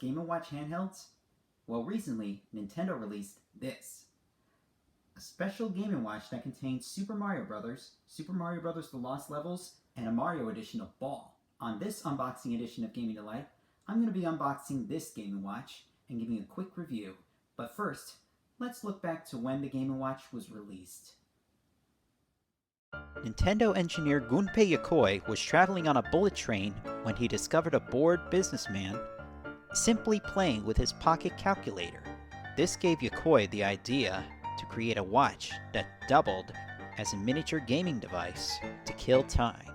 Game & Watch handhelds? Well, recently, Nintendo released this. A special Game & Watch that contains Super Mario Bros., Super Mario Bros. The Lost Levels, and a Mario edition of Ball. On this unboxing edition of Gaming Delight, I'm going to be unboxing this Game & Watch and giving a quick review. But first, let's look back to when the Game & Watch was released. Nintendo engineer Gunpei Yokoi was traveling on a bullet train when he discovered a bored businessman simply playing with his pocket calculator. This gave Yokoi the idea to create a watch that doubled as a miniature gaming device to kill time.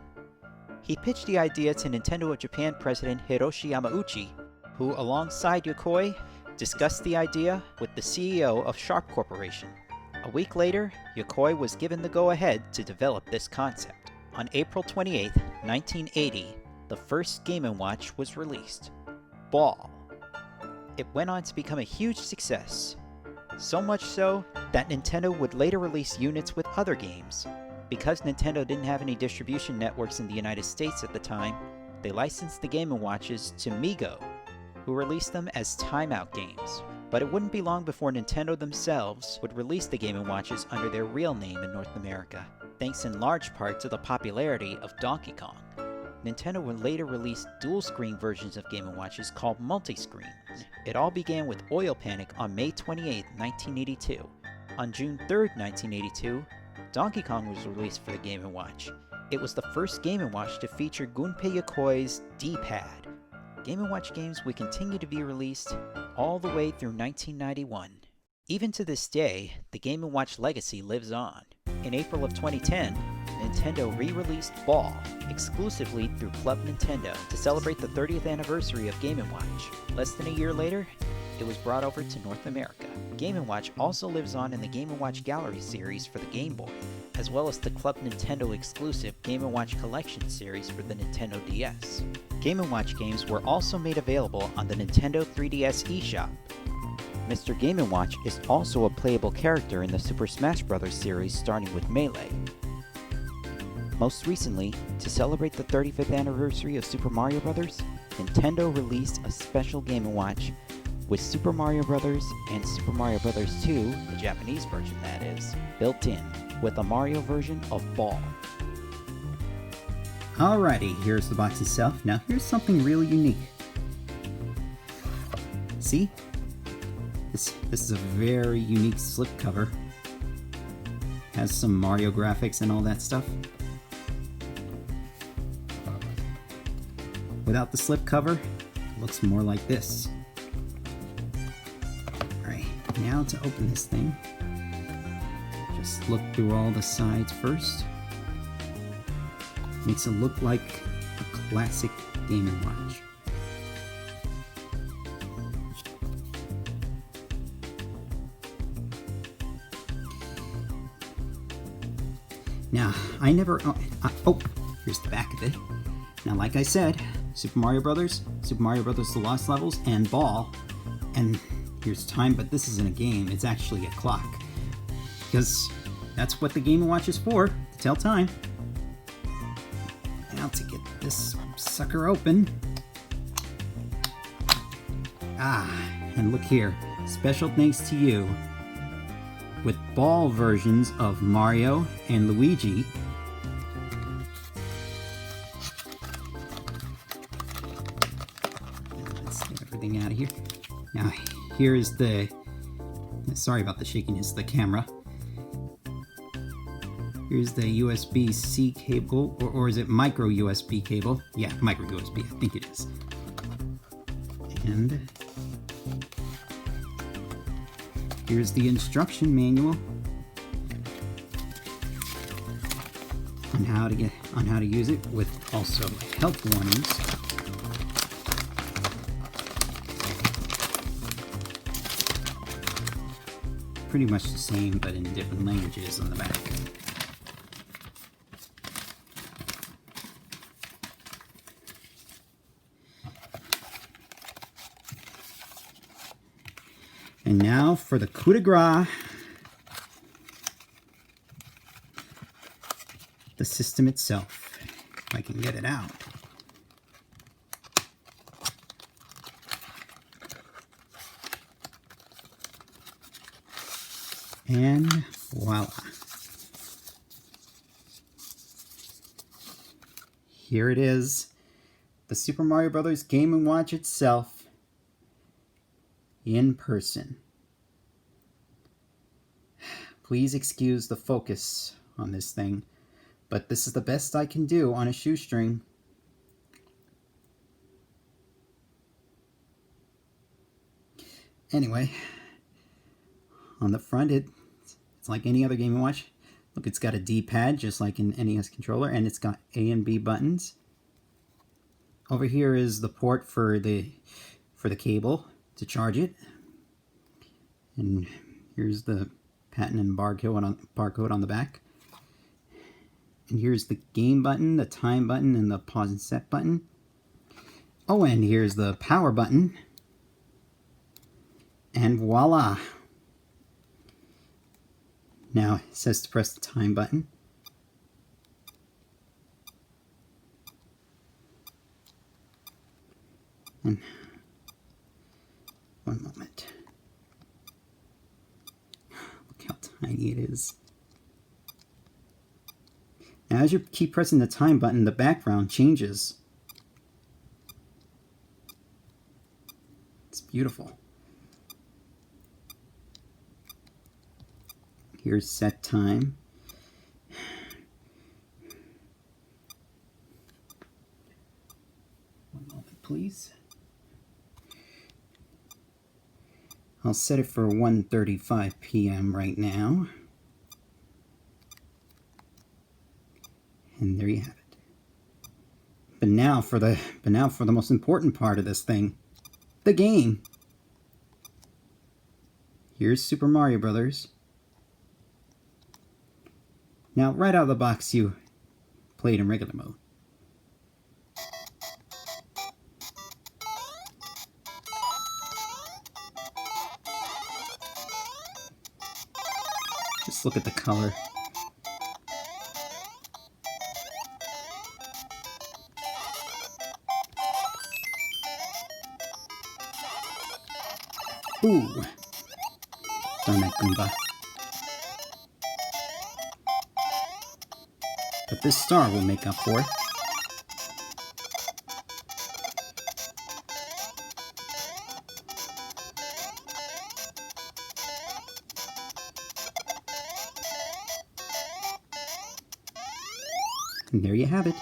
He pitched the idea to Nintendo of Japan president Hiroshi Yamauchi, who alongside Yokoi discussed the idea with the CEO of Sharp Corporation. A week later, Yokoi was given the go-ahead to develop this concept. On April 28, 1980, the first Game & Watch was released, Ball. It went on to become a huge success, so much so that Nintendo would later release units with other games. Because Nintendo didn't have any distribution networks in the United States at the time, they licensed the Game & Watches to Mego, who released them as timeout games. But it wouldn't be long before Nintendo themselves would release the Game & Watches under their real name in North America, thanks in large part to the popularity of Donkey Kong. Nintendo would later release dual-screen versions of Game & Watches called multi-screen. It all began with Oil Panic on May 28, 1982. On June 3, 1982, Donkey Kong was released for the Game & Watch. It was the first Game & Watch to feature Gunpei Yokoi's D-pad. Game & Watch games would continue to be released all the way through 1991. Even to this day, the Game & Watch legacy lives on. In April of 2010, Nintendo re-released Ball exclusively through Club Nintendo to celebrate the 30th anniversary of Game & Watch. Less than a year later, it was brought over to North America. Game & Watch also lives on in the Game & Watch Gallery series for the Game Boy, as well as the Club Nintendo exclusive Game & Watch Collection series for the Nintendo DS. Game & Watch games were also made available on the Nintendo 3DS eShop. Mr. Game & Watch is also a playable character in the Super Smash Bros. Series starting with Melee. Most recently, to celebrate the 35th anniversary of Super Mario Bros., Nintendo released a special Game & Watch with Super Mario Bros. And Super Mario Bros. 2, the Japanese version that is, built in, with a Mario version of Ball. Alrighty, here's the box itself. Now here's something really unique. See? This is a very unique slipcover. Has some Mario graphics and all that stuff. Without the slipcover, it looks more like this. Alright, now to open this thing, just look through all the sides first. Makes it look like a classic Game & Watch. Now, here's the back of it. Now, like I said, Super Mario Bros., Super Mario Bros. The Lost Levels, and Ball. And here's time, but this isn't a game, it's actually a clock. Because that's what the Game & Watch is for, to tell time. Now to get this sucker open. And look here. Special thanks to you. With Ball versions of Mario and Luigi. Let's get everything out of here. Now, here is the... Sorry about the shakiness of the camera. Here's the USB-C cable, or is it micro USB cable? Yeah, micro USB, I think it is. And here's the instruction manual on how to use it, with also health warnings. Pretty much the same, but in different languages on the back. And now for the coup de grace, the system itself, if I can get it out. And voila. Here it is. The Super Mario Bros. Game & Watch itself in person. Please excuse the focus on this thing, but this is the best I can do on a shoestring. Anyway, on the front it's like any other Game & Watch. Look, it's got a D-pad just like an NES controller, and it's got A and B buttons. Over here is the port for the cable to charge it. And here's the patent and barcode on the back. And here's the game button, the time button, and the pause and set button. Oh, and here's the power button. And voila! Now it says to press the time button. And one moment. Look how tiny it is. Now as you keep pressing the time button, the background changes. It's beautiful. Here's set time. One moment, please. I'll set it for 1:35 p.m. right now. And there you have it. But now for the most important part of this thing, the game. Here's Super Mario Brothers. Now, right out of the box, you play it in regular mode. Just look at the color. Ooh! Darn that Goomba. But this star will make up for it. And there you have it.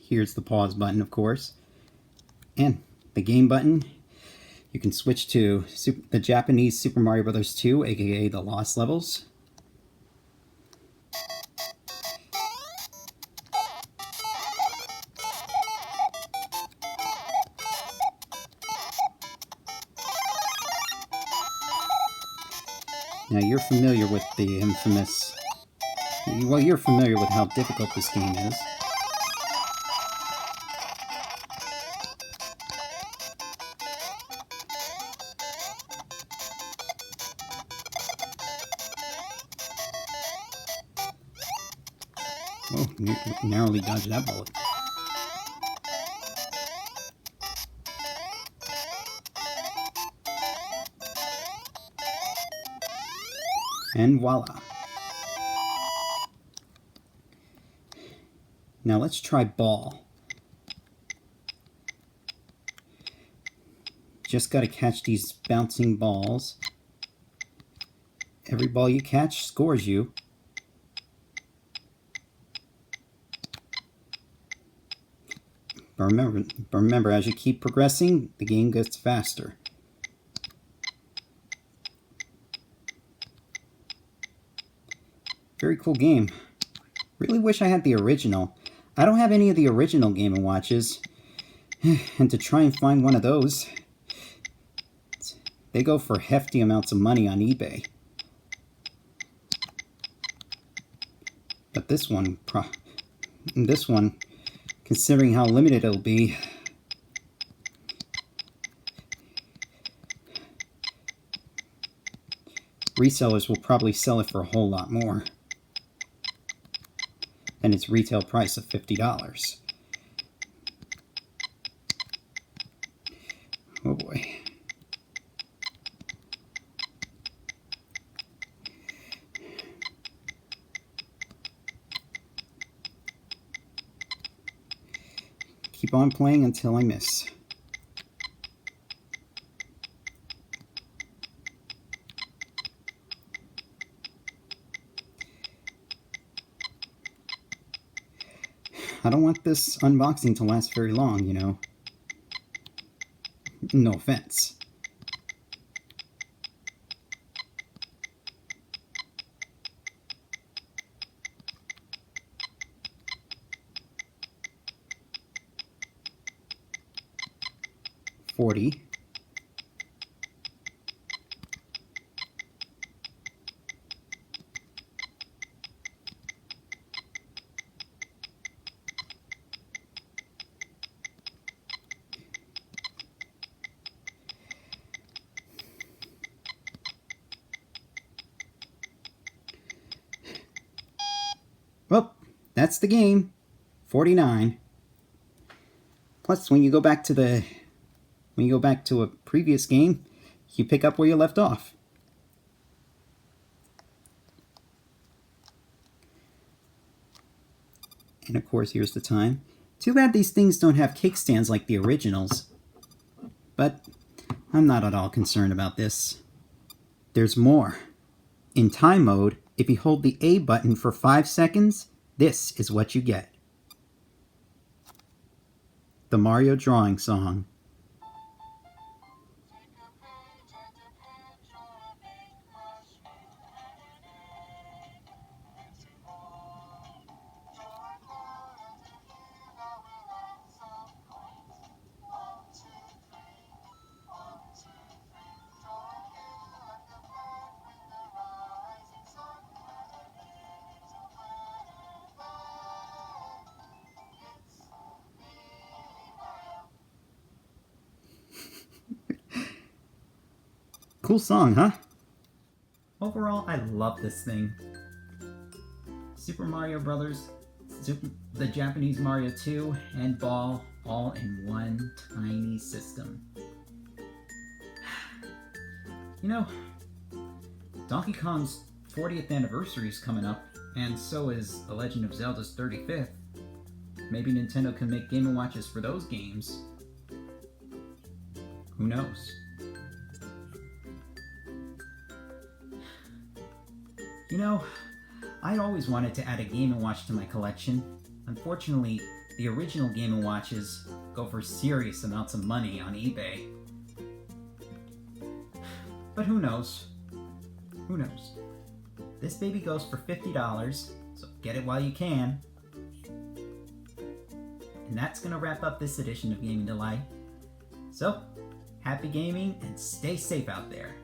Here's the pause button, of course. And the game button. You can switch to the Japanese Super Mario Bros. 2, aka the Lost Levels. Now you're familiar with the infamous... Well, you're familiar with how difficult this game is. Oh, narrowly dodged that bullet. And voila. Now let's try ball. Just got to catch these bouncing balls. Every ball you catch scores you. But remember, as you keep progressing, the game gets faster. Very cool game. Really wish I had the original. I don't have any of the original Game & Watches. And to try and find one of those, they go for hefty amounts of money on eBay. But this one, considering how limited it'll be, resellers will probably sell it for a whole lot more than its retail price of $50. keep on playing until I miss. I don't want this unboxing to last very long, you know. No offense. $40. Well, that's the game. 49. Plus, when you go back to a previous game, you pick up where you left off. And of course, here's the time. Too bad these things don't have kickstands like the originals. But I'm not at all concerned about this. There's more. In time mode, if you hold the A button for 5 seconds, this is what you get. The Mario drawing song. Cool song, huh? Overall, I love this thing. Super Mario Brothers, the Japanese Mario 2, and Ball all in one tiny system. You know, Donkey Kong's 40th anniversary is coming up, and so is The Legend of Zelda's 35th. Maybe Nintendo can make Game & Watches for those games. Who knows? You know, I'd always wanted to add a Game & Watch to my collection. Unfortunately, the original Game & Watches go for serious amounts of money on eBay. But who knows? Who knows? This baby goes for $50, so get it while you can. And that's gonna wrap up this edition of Gaming Delight. So, happy gaming and stay safe out there.